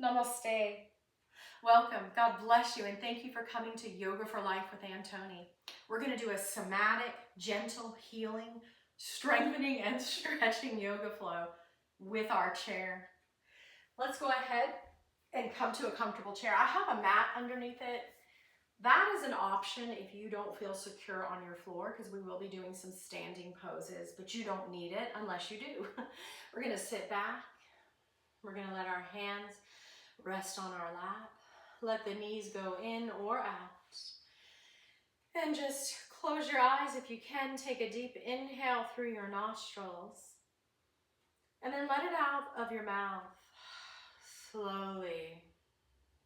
Namaste. Welcome. God bless you and thank you for coming to Yoga for Life with Antoni. We're going to do a somatic, gentle, healing, strengthening, and stretching yoga flow with our chair. Let's go ahead and come to a comfortable chair. I have a mat underneath it. That is an option if you don't feel secure on your floor, because we will be doing some standing poses, but you don't need it unless you do. We're going to sit back. We're going to let our hands rest on our lap. Let the knees go in or out. And just close your eyes if you can. Take a deep inhale through your nostrils. And then let it out of your mouth. Slowly.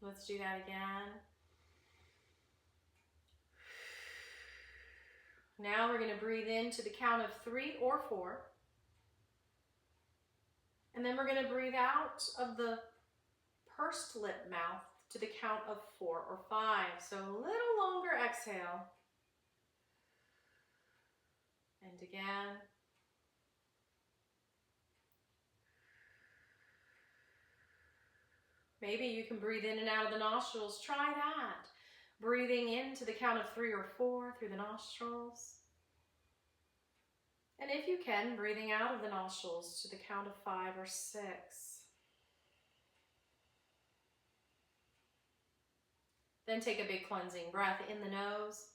Let's do that again. Now we're going to breathe in to the count of 3 or 4. And then we're going to breathe out of the pursed lip mouth to the count of 4 or 5. So a little longer exhale. And again. Maybe you can breathe in and out of the nostrils. Try that. Breathing in to the count of 3 or 4 through the nostrils. And if you can, breathing out of the nostrils to the count of 5 or 6. Then take a big cleansing breath in the nose,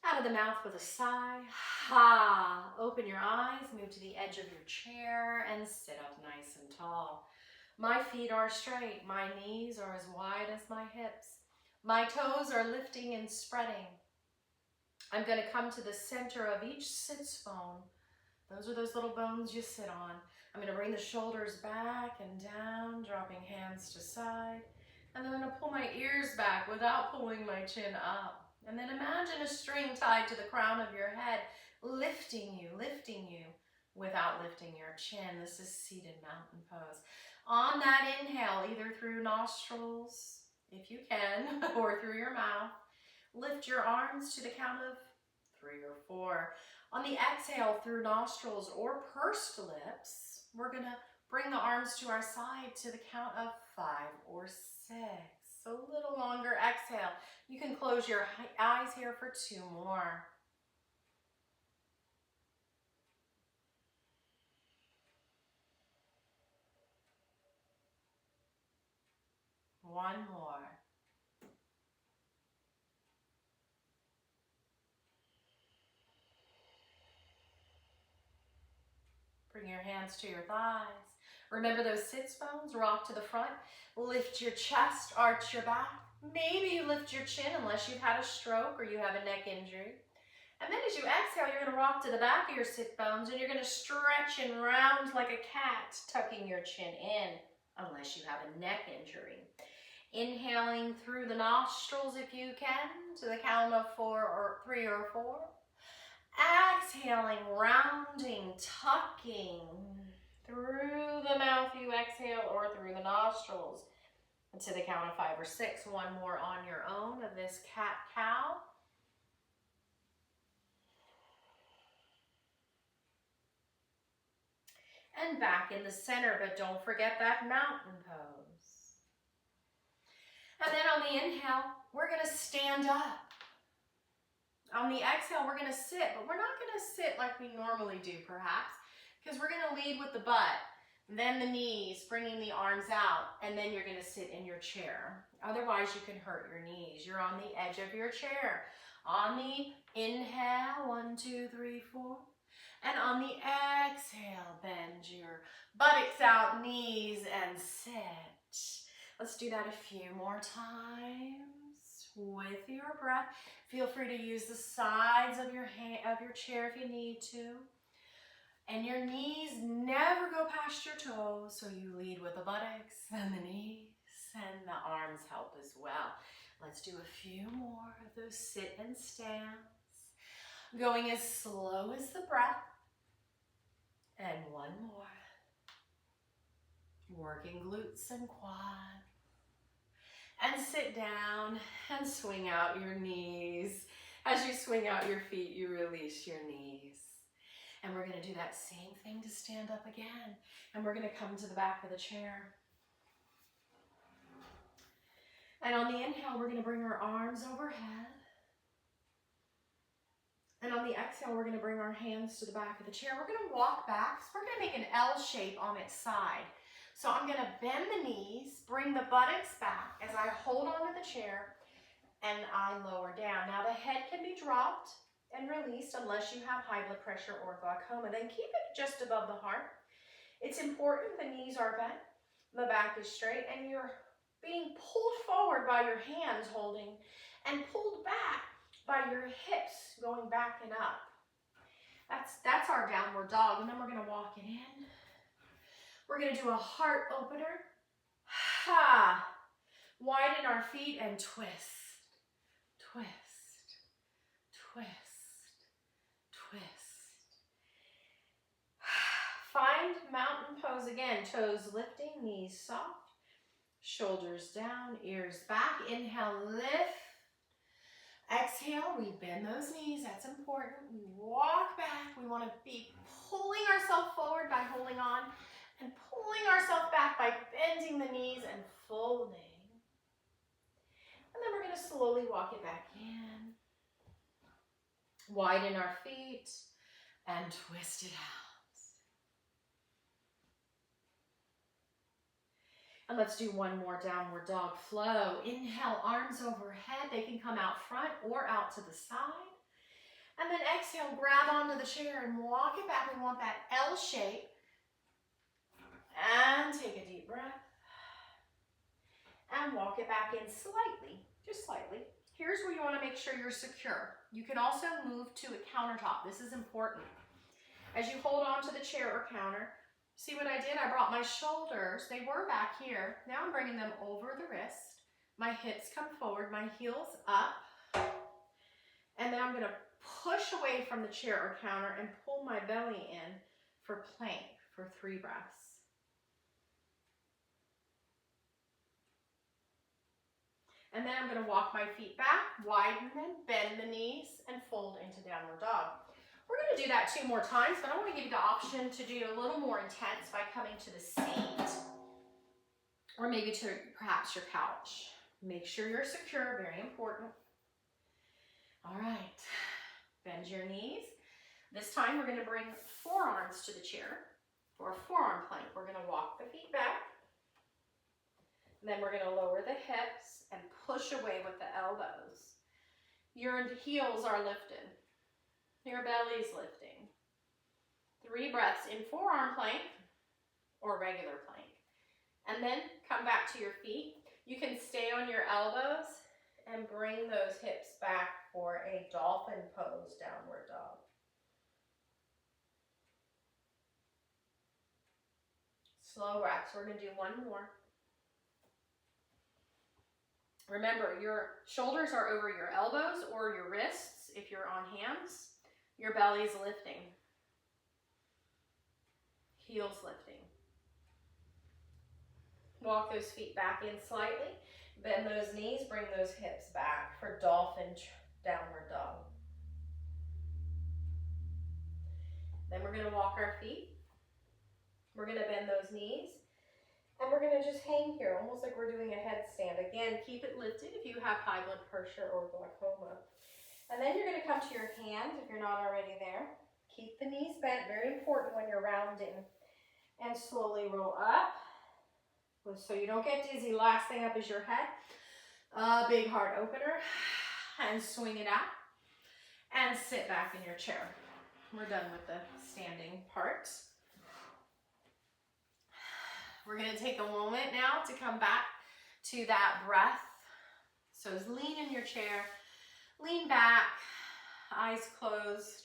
out of the mouth with a sigh. Ha! Open your eyes, move to the edge of your chair, and sit up nice and tall. My feet are straight, my knees are as wide as my hips. My toes are lifting and spreading. I'm going to come to the center of each sits bone. Those are those little bones you sit on. I'm going to bring the shoulders back and down, dropping hands to side. And then I'm going to pull my ears back without pulling my chin up. And then imagine a string tied to the crown of your head, lifting you without lifting your chin. This is seated mountain pose. On that inhale, either through nostrils, if you can, or through your mouth, lift your arms to the count of 3 or 4. On the exhale, through nostrils or pursed lips, we're going to bring the arms to our side to the count of 5 or 6. So a little longer exhale. You can close your eyes here for 2 more. One more. Bring your hands to your thighs. Remember those sits bones, rock to the front. Lift your chest, arch your back. Maybe you lift your chin unless you've had a stroke or you have a neck injury. And then as you exhale, you're going to rock to the back of your sit bones and you're going to stretch and round like a cat, tucking your chin in unless you have a neck injury. Inhaling through the nostrils if you can to the count of 3 or 4. Exhaling, rounding, tucking. Through the mouth you exhale or through the nostrils. And to the count of 5 or 6. One more on your own of this cat-cow. And back in the center, but don't forget that mountain pose. And then on the inhale, we're going to stand up. On the exhale, we're going to sit, but we're not going to sit like we normally do, perhaps, because we're going to lead with the butt, then the knees, bringing the arms out, and then you're going to sit in your chair. Otherwise, you can hurt your knees. You're on the edge of your chair. On the inhale, 1, 2, 3, 4. And on the exhale, bend your buttocks out, knees, and sit. Let's do that a few more times with your breath. Feel free to use the sides of your chair if you need to. And your knees never go past your toes, so you lead with the buttocks and the knees, and the arms help as well. Let's do a few more of those sit and stands. Going as slow as the breath. And one more. Working glutes and quads. And sit down and swing out your knees. As you swing out your feet, you release your knees. And we're going to do that same thing to stand up again. And we're going to come to the back of the chair. And on the inhale, we're going to bring our arms overhead. And on the exhale, we're going to bring our hands to the back of the chair. We're going to walk back. So we're going to make an L shape on its side. So I'm going to bend the knees, bring the buttocks back as I hold onto the chair and I lower down. Now the head can be dropped and released unless you have high blood pressure or glaucoma. Then keep it just above the heart. It's important the knees are bent, the back is straight, and you're being pulled forward by your hands holding and pulled back by your hips going back and up. That's our downward dog, and then we're going to walk it in. We're going to do a heart opener. Ha! Widen our feet and twist, twist, twist, twist. Find mountain pose again. Toes lifting, knees soft, shoulders down, ears back. Inhale, lift. Exhale, we bend those knees. That's important. We walk back. We want to be pulling ourselves forward by holding on and pulling ourselves back by bending the knees and folding. And then we're going to slowly walk it back in. Widen our feet and twist it out. And let's do one more downward dog flow. Inhale, arms overhead. They can come out front or out to the side. And then exhale, grab onto the chair and walk it back. We want that L shape. And take a deep breath. And walk it back in slightly, just slightly. Here's where you want to make sure you're secure. You can also move to a countertop. This is important. As you hold on to the chair or counter, see what I did? I brought my shoulders. They were back here. Now I'm bringing them over the wrist. My hips come forward, my heels up. And then I'm going to push away from the chair or counter and pull my belly in for plank for 3 breaths. And then I'm going to walk my feet back, widen them, bend the knees, and fold into downward dog. We're going to do that 2 more times, but I want to give you the option to do a little more intense by coming to the seat or maybe to perhaps your couch. Make sure you're secure, very important. All right, bend your knees. This time we're going to bring forearms to the chair for a forearm plank. We're going to walk the feet back. And then we're going to lower the hips and push away with the elbows. Your heels are lifted. Your belly's lifting. 3 breaths in forearm plank or regular plank. And then come back to your feet. You can stay on your elbows and bring those hips back for a dolphin pose, downward dog. Slow breaths. We're going to do 1 more. Remember, your shoulders are over your elbows or your wrists if you're on hands. Your belly's lifting. Heels lifting. Walk those feet back in slightly. Bend those knees, bring those hips back for dolphin downward dog. Then we're going to walk our feet. We're going to bend those knees. And we're going to just hang here, almost like we're doing a headstand. Again, keep it lifted if you have high blood pressure or glaucoma. And then you're going to come to your hands if you're not already there. Keep the knees bent, very important when you're rounding. And slowly roll up. So you don't get dizzy. Last thing up is your head. A big heart opener. And swing it out. And sit back in your chair. We're done with the standing part. We're going to take a moment now to come back to that breath. So lean in your chair, lean back, eyes closed.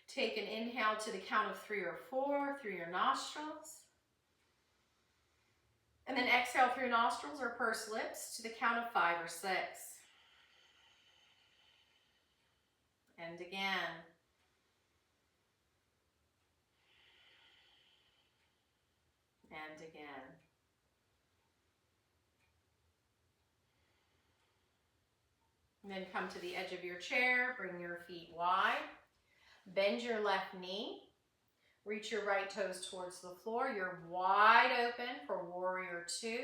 Take an inhale to the count of 3 or 4 through your nostrils. And then exhale through nostrils or pursed lips to the count of 5 or 6. And again. And again. And then come to the edge of your chair, bring your feet wide, bend your left knee, reach your right toes towards the floor. You're wide open for warrior 2.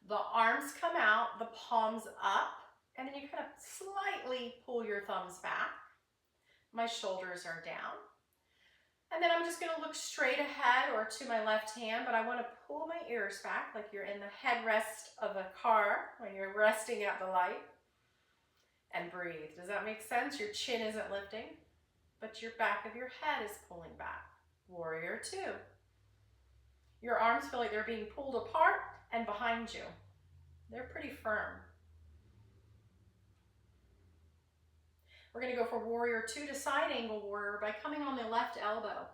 The arms come out, the palms up, and then you kind of slightly pull your thumbs back. My shoulders are down. And then I'm just going to look straight ahead or to my left hand, but I want to pull my ears back like you're in the headrest of a car when you're resting at the light. And breathe. Does that make sense? Your chin isn't lifting, but your back of your head is pulling back. Warrior two. Your arms feel like they're being pulled apart and behind you. They're pretty firm. We're going to go for warrior two to side angle warrior by coming on the left elbow,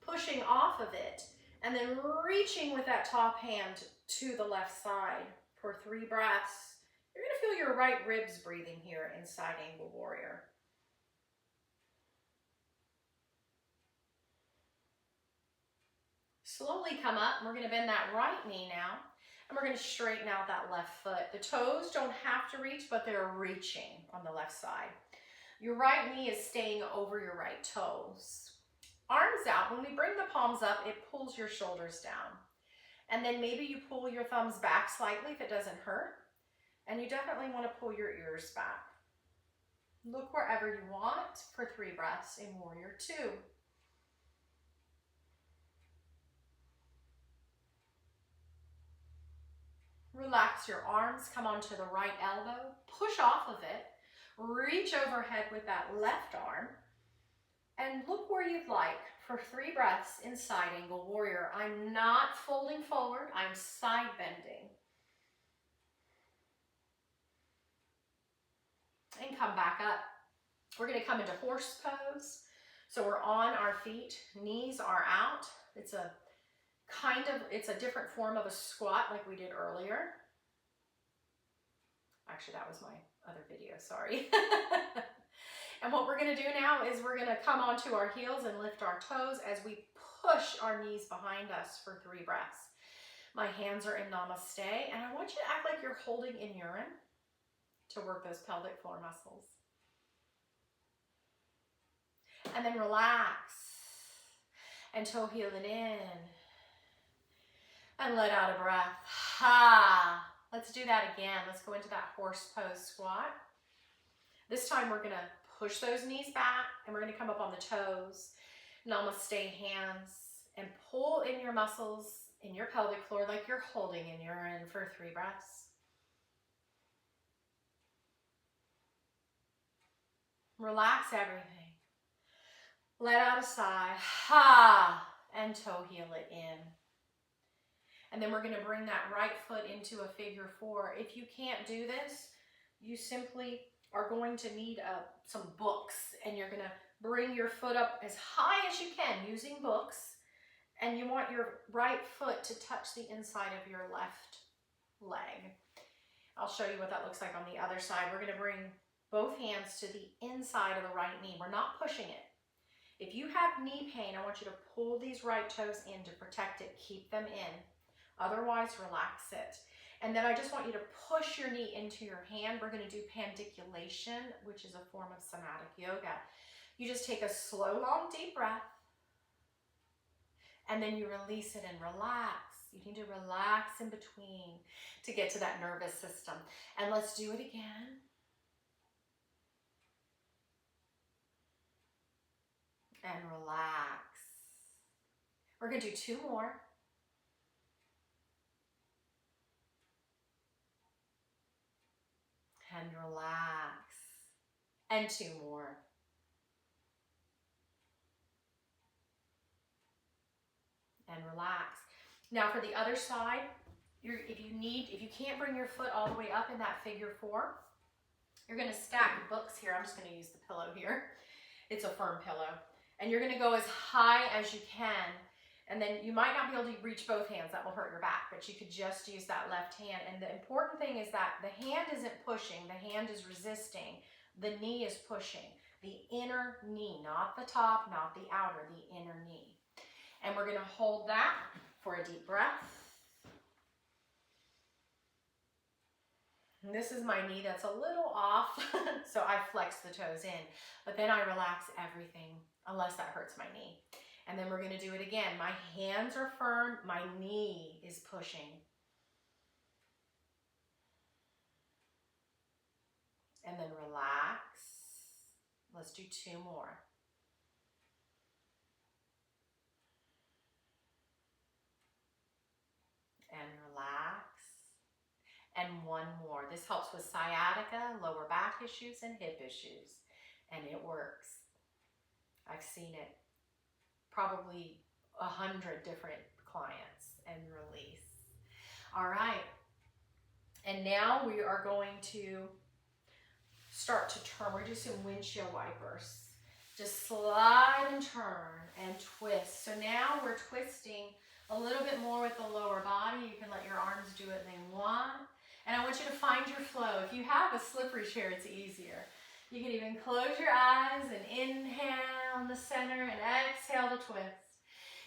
pushing off of it, and then reaching with that top hand to the left side for 3 breaths. You're going to feel your right ribs breathing here in side angle warrior. Slowly come up, and we're going to bend that right knee now, and we're going to straighten out that left foot. The toes don't have to reach, but they're reaching on the left side. Your right knee is staying over your right toes. Arms out. When we bring the palms up, it pulls your shoulders down. And then maybe you pull your thumbs back slightly if it doesn't hurt. And you definitely want to pull your ears back. Look wherever you want for 3 breaths in warrior two. Relax your arms, come onto the right elbow, push off of it, reach overhead with that left arm, and look where you'd like for 3 breaths in side angle warrior. I'm not folding forward, I'm side bending. And come back up. We're going to come into horse pose. So we're on our feet, knees are out. It's a different form of a squat like we did earlier. Actually, that was my other video, sorry. And what we're going to do now is we're going to come onto our heels and lift our toes as we push our knees behind us for 3 breaths. My hands are in namaste, and I want you to act like you're holding in urine to work those pelvic floor muscles. And then relax and toe heel it in and let out a breath. Ha! Let's do that again. Let's go into that horse pose squat. This time we're going to push those knees back and we're going to come up on the toes. Namaste hands and pull in your muscles in your pelvic floor like you're holding in urine for 3 breaths. Relax everything. Let out a sigh. Ha! And toe heel it in. And then we're going to bring that right foot into a figure 4. If you can't do this, you simply are going to need some books, and you're going to bring your foot up as high as you can using books, and you want your right foot to touch the inside of your left leg. I'll show you what that looks like on the other side. We're going to bring both hands to the inside of the right knee. We're not pushing it. If you have knee pain, I want you to pull these right toes in to protect it. Keep them in. Otherwise, relax it. And then I just want you to push your knee into your hand. We're going to do pandiculation, which is a form of somatic yoga. You just take a slow, long, deep breath, and then you release it and relax. You need to relax in between to get to that nervous system. And let's do it again. And relax. We're going to do 2 more. And relax. And 2 more. And relax. Now for the other side, if you can't bring your foot all the way up in that figure 4, you're going to stack books here. I'm just going to use the pillow here. It's a firm pillow. And you're going to go as high as you can. And then you might not be able to reach both hands. That will hurt your back. But you could just use that left hand. And the important thing is that the hand isn't pushing. The hand is resisting. The knee is pushing. The inner knee, not the top, not the outer, the inner knee. And we're going to hold that for a deep breath. And this is my knee that's a little off, so I flex the toes in. But then I relax everything, unless that hurts my knee. And then we're going to do it again. My hands are firm. My knee is pushing. And then relax. Let's do 2 more. And relax. And 1 more. This helps with sciatica, lower back issues, and hip issues. And it works. I've seen it probably 100 different clients and release. All right. And now we are going to start to turn. We're going to do some windshield wipers. Just slide and turn and twist. So now we're twisting a little bit more with the lower body. You can let your arms do what they want. And I want you to find your flow. If you have a slippery chair, it's easier. You can even close your eyes and inhale in the center and exhale to twist.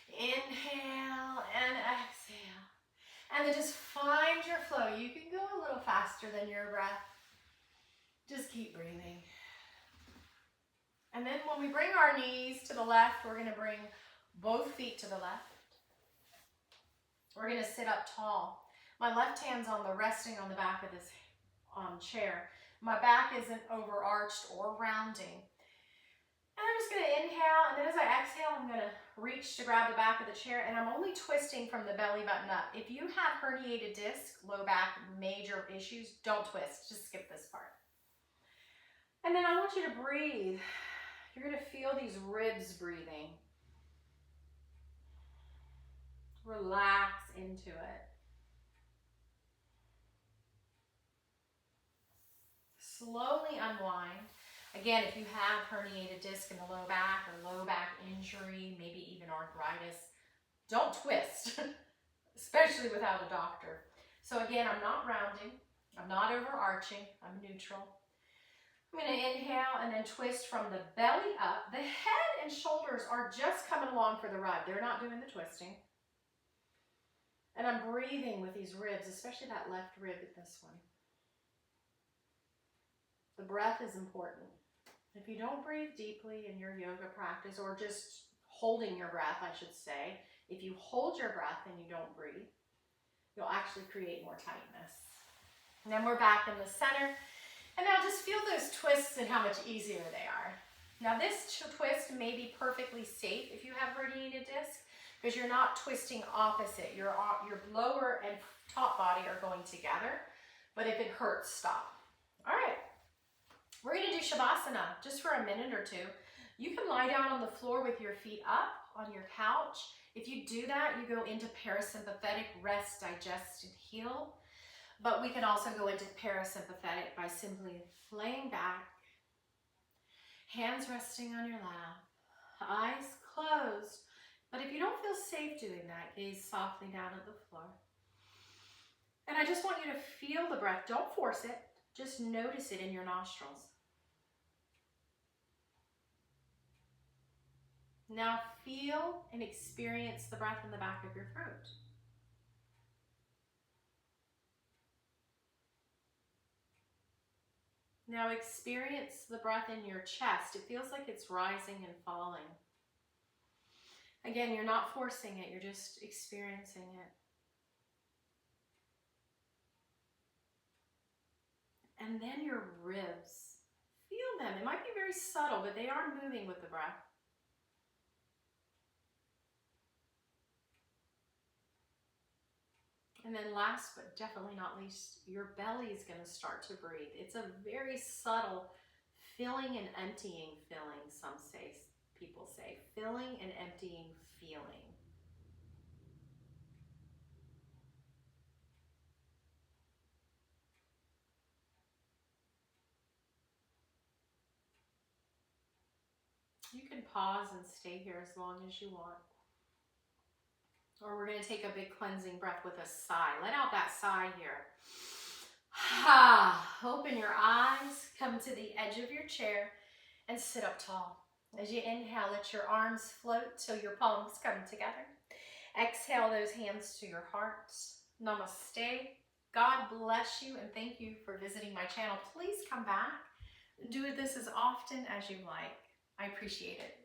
Inhale and exhale. And then just find your flow. You can go a little faster than your breath. Just keep breathing. And then when we bring our knees to the left, we're going to bring both feet to the left. We're going to sit up tall. My left hand's resting on the back of this chair. My back isn't overarched or rounding. And I'm just going to inhale, and then as I exhale, I'm going to reach to grab the back of the chair, and I'm only twisting from the belly button up. If you have herniated disc, low back, major issues, don't twist. Just skip this part. And then I want you to breathe. You're going to feel these ribs breathing. Relax into it. Slowly unwind. Again, if you have herniated disc in the low back or low back injury, maybe even arthritis, don't twist, especially without a doctor. So again, I'm not rounding. I'm not overarching. I'm neutral. I'm going to inhale and then twist from the belly up. The head and shoulders are just coming along for the ride. They're not doing the twisting. And I'm breathing with these ribs, especially that left rib at this one. The breath is important. If you don't breathe deeply in your yoga practice, or just holding your breath, I should say, if you hold your breath and you don't breathe, you'll actually create more tightness. And then we're back in the center. And now just feel those twists and how much easier they are. Now this twist may be perfectly safe if you have herniated disc, because you're not twisting opposite. Your lower and top body are going together. But if it hurts, stop. All right. We're going to do Shavasana just for a minute or 2. You can lie down on the floor with your feet up on your couch. If you do that, you go into parasympathetic, rest, digest, and heal. But we can also go into parasympathetic by simply laying back, hands resting on your lap, eyes closed. But if you don't feel safe doing that, gaze softly down at the floor. And I just want you to feel the breath. Don't force it. Just notice it in your nostrils. Now feel and experience the breath in the back of your throat. Now experience the breath in your chest. It feels like it's rising and falling. Again, you're not forcing it, you're just experiencing it. And then your ribs. Feel them. It might be very subtle, but they are moving with the breath. And then last but definitely not least, your belly is going to start to breathe. It's a very subtle filling and emptying feeling, people say. Filling and emptying feeling. You can pause and stay here as long as you want. Or we're going to take a big cleansing breath with a sigh. Let out that sigh here. Open your eyes, come to the edge of your chair, and sit up tall. As you inhale, let your arms float till your palms come together. Exhale those hands to your heart. Namaste. God bless you, and thank you for visiting my channel. Please come back. Do this as often as you like. I appreciate it.